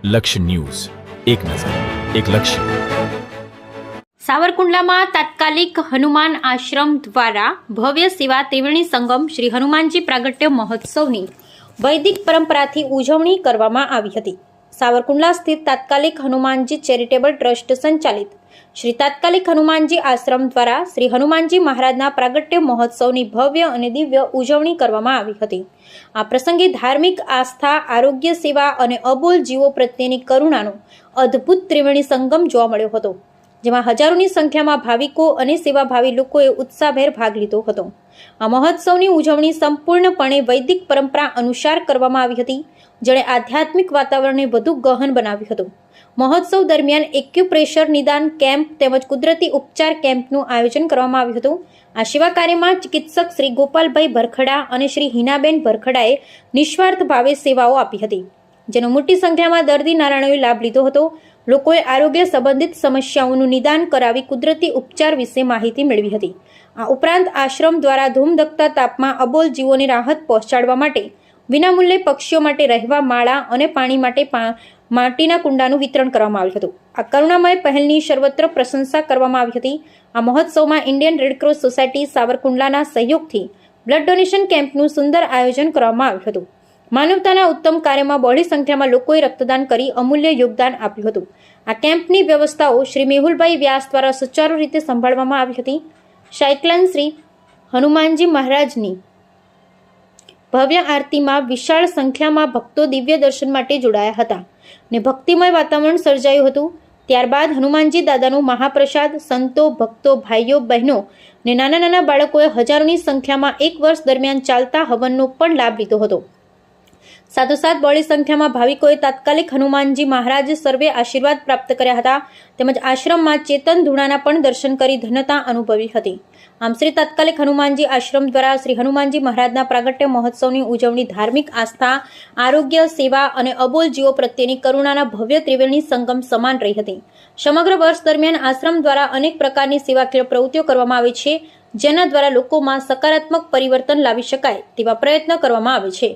લક્ષ્ય ન્યૂઝ, એક નજર, એક લક્ષ્ય. સાવરકુંડલામાં તાત્કાલિક હનુમાન આશ્રમ દ્વારા ભવ્ય સેવા ત્રિવેણી સંગમ શ્રી હનુમાનજી પ્રાગટ્ય મહોત્સવની વૈદિક પરંપરાથી ઉજવણી કરવામાં આવી હતી. સાવરકુંડલા સ્થિત તાત્કાલિક હનુમાનજી ચેરિટેબલ ટ્રસ્ટ સંચાલિત શ્રી તાત્કાલિક હનુમાનજી આશ્રમ દ્વારા શ્રી હનુમાનજી મહારાજના પ્રાગટ્ય મહોત્સવની ભવ્ય અને દિવ્ય ઉજવણી કરવામાં આવી હતી. આ પ્રસંગે ધાર્મિક આસ્થા, આરોગ્ય સેવા અને અબોલ જીવો પ્રત્યેની કરુણાનો અદ્ભુત ત્રિવેણી સંગમ જોવા મળ્યો હતો, જેમાં હજારોની સંખ્યામાં ભાવિકો અને સેવાભાવી લોકોએ ઉત્સાહભેર ભાગ લીધો હતો. આ મહોત્સવની ઉજવણી સંપૂર્ણપણે વૈદિક પરંપરા અનુસાર કરવામાં આવી હતી, જેણે આધ્યાત્મિક વાતાવરણને વધુ ગહન બનાવ્યું હતું. મહોત્સવ દરમિયાન એક્યુપ્રેશર નિદાન કેમ્પ તેમજ કુદરતી ઉપચાર કેમ્પનું આયોજન કરવામાં આવ્યું હતું. આ સેવા કાર્યમાં ચિકિત્સક શ્રી ગોપાલભાઈ ભરખડા અને શ્રી હિનાબેન ભરખડાએ નિસ્વાર્થ ભાવે સેવાઓ આપી હતી, જેનો મોટી સંખ્યામાં દર્દી નારાયણોએ લાભ લીધો હતો. લોકોએ આરોગ્ય સંબંધિત સમસ્યાઓનું નિદાન કરાવી કુદરતી ઉપચાર વિશે માહિતી મેળવી હતી. આ ઉપરાંત આશ્રમ દ્વારા ધૂમધકતા તાપમાં અબોલ જીવોને રાહત પહોંચાડવા માટે વિનામૂલ્યે પક્ષીઓ માટે રહેવા માળા અને પાણી માટે માટીના કુંડાનું વિતરણ કરવામાં આવ્યું હતું. આ કરુણામય પહેલની સર્વત્ર પ્રશંસા કરવામાં આવી હતી. આ મહોત્સવમાં ઇન્ડિયન રેડક્રોસ સોસાયટી સાવરકુંડલાના સહયોગથી બ્લડ ડોનેશન કેમ્પનું સુંદર આયોજન કરવામાં આવ્યું હતું. માનવતાના ઉત્તમ કાર્યમાં બહોળી સંખ્યામાં લોકોએ રક્તદાન કરી અમૂલ્ય યોગદાન આપ્યું હતું. આ કેમ્પની વ્યવસ્થાઓ શ્રી મેહુલભાઈ વ્યાસ દ્વારા સુચારુ રીતે સંભાળવામાં આવી હતી. સાયક્લાન શ્રી હનુમાનજી મહારાજની ભવ્ય આરતીમાં વિશાળ સંખ્યામાં ભક્તો દિવ્ય દર્શન માટે જોડાયા હતા ને ભક્તિમય વાતાવરણ સર્જાયું હતું. ત્યારબાદ હનુમાનજી દાદાનું મહાપ્રસાદ સંતો, ભક્તો, ભાઈઓ, બહેનો ને નાના નાના બાળકોએ હજારોની સંખ્યામાં એક વર્ષ દરમિયાન ચાલતા હવનનો પણ લાભ લીધો હતો. સાથોસાથ બહોળી સંખ્યામાં ભાવિકોએ તાત્કાલિક હનુમાનજી મહારાજ સર્વે આશીર્વાદ પ્રાપ્ત કર્યા હતા, તેમજ આશ્રમમાં ચેતન ધૂણાના પણ દર્શન કરી ધન્યતા અનુભવી હતી. આમ શ્રી તાત્કાલિક હનુમાનજી આશ્રમ દ્વારા શ્રી હનુમાનજી મહારાજના પ્રાગટ્ય મહોત્સવની ઉજવણી ધાર્મિક આસ્થા, આરોગ્ય સેવા અને અબોલ જીવો પ્રત્યેની કરુણાના ભવ્ય ત્રિવેણી સંગમ સમાન રહી હતી. સમગ્ર વર્ષ દરમિયાન આશ્રમ દ્વારા અનેક પ્રકારની સેવાકીય પ્રવૃત્તિઓ કરવામાં આવે છે, જેના દ્વારા લોકોમાં સકારાત્મક પરિવર્તન લાવી શકાય તેવા પ્રયત્ન કરવામાં આવે છે.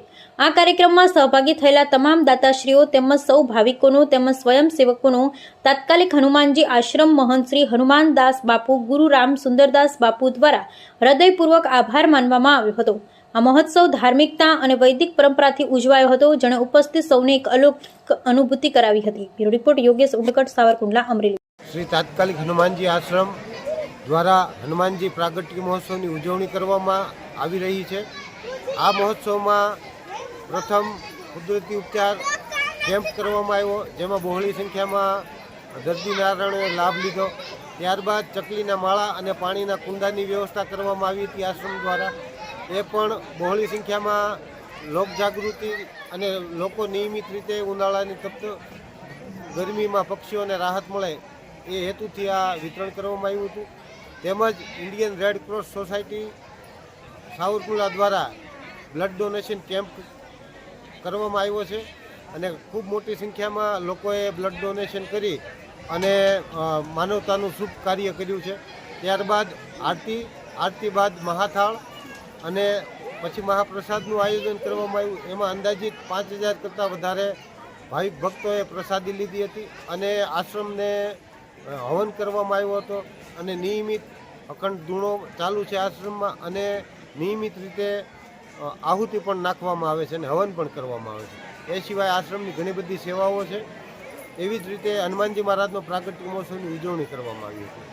આ કાર્યક્રમમાં સહભાગી થયેલા તમામ દાતાશ્રીઓ તેમજ સૌ ભાવિકોનો તેમજ સ્વયંસેવકોનો તાત્કાલિક હનુમાનજી આશ્રમ મહંત શ્રી હનુમાનદાસ બાપુ, ગુરુ રામ સુંદરદાસ બાપુ દ્વારા હૃદયપૂર્વક આભાર માનવામાં આવ્યો હતો. આ મહોત્સવ ધાર્મિકતા અને વૈદિક પરંપરાથી ઉજવાયો હતો, જેણે ઉપસ્થિત સૌને એક અલૌકિક અનુભૂતિ કરાવી હતી. Bureau report Yogesh Undkat, Savarkundla, Amreli. શ્રી તાત્કાલિક હનુમાનજી આશ્રમ દ્વારા હનુમાનજી પ્રાગટ્ય મહોત્સવની ઉજવણી કરવામાં આવી રહી છે. આ મહોત્સવમાં પ્રથમ કુદરતી ઉપચાર કેમ્પ કરવામાં આવ્યો, જેમાં બહોળી સંખ્યામાં દર્દી નારાયણોએ લાભ લીધો. ત્યારબાદ ચકલીના માળા અને પાણીના કુંડાની વ્યવસ્થા કરવામાં આવી હતી આશ્રમ દ્વારા. એ પણ બહોળી સંખ્યામાં લોકજાગૃતિ અને લોકો નિયમિત રીતે ઉનાળાની તપ્ત ગરમીમાં પક્ષીઓને રાહત મળે એ હેતુથી આ વિતરણ કરવામાં આવ્યું હતું. તેમજ ઇન્ડિયન રેડક્રોસ સોસાયટી સાવરકુંડલા દ્વારા બ્લડ ડોનેશન કેમ્પ કરવામાં આવ્યો છે અને ખૂબ મોટી સંખ્યામાં લોકોએ બ્લડ ડોનેશન કરી અને માનવતાનું શુભ કાર્ય કર્યું છે. ત્યારબાદ આરતી બાદ મહાથાળ અને પછી મહાપ્રસાદનું આયોજન કરવામાં આવ્યું. એમાં અંદાજિત 5000 કરતાં વધારે ભાવિક ભક્તોએ પ્રસાદી લીધી હતી અને આશ્રમને હવન કરવામાં આવ્યો હતો અને નિયમિત અખંડ ધૂણો ચાલુ છે આશ્રમમાં અને નિયમિત રીતે આહુતિ પણ નાખવામાં આવે છે અને હવન પણ કરવામાં આવે છે. એ સિવાય આશ્રમની ઘણી બધી સેવાઓ છે. એવી જ રીતે હનુમાનજી મહારાજનો પ્રાગટ્ય મહોત્સવની ઉજવણી કરવામાં આવી હતી.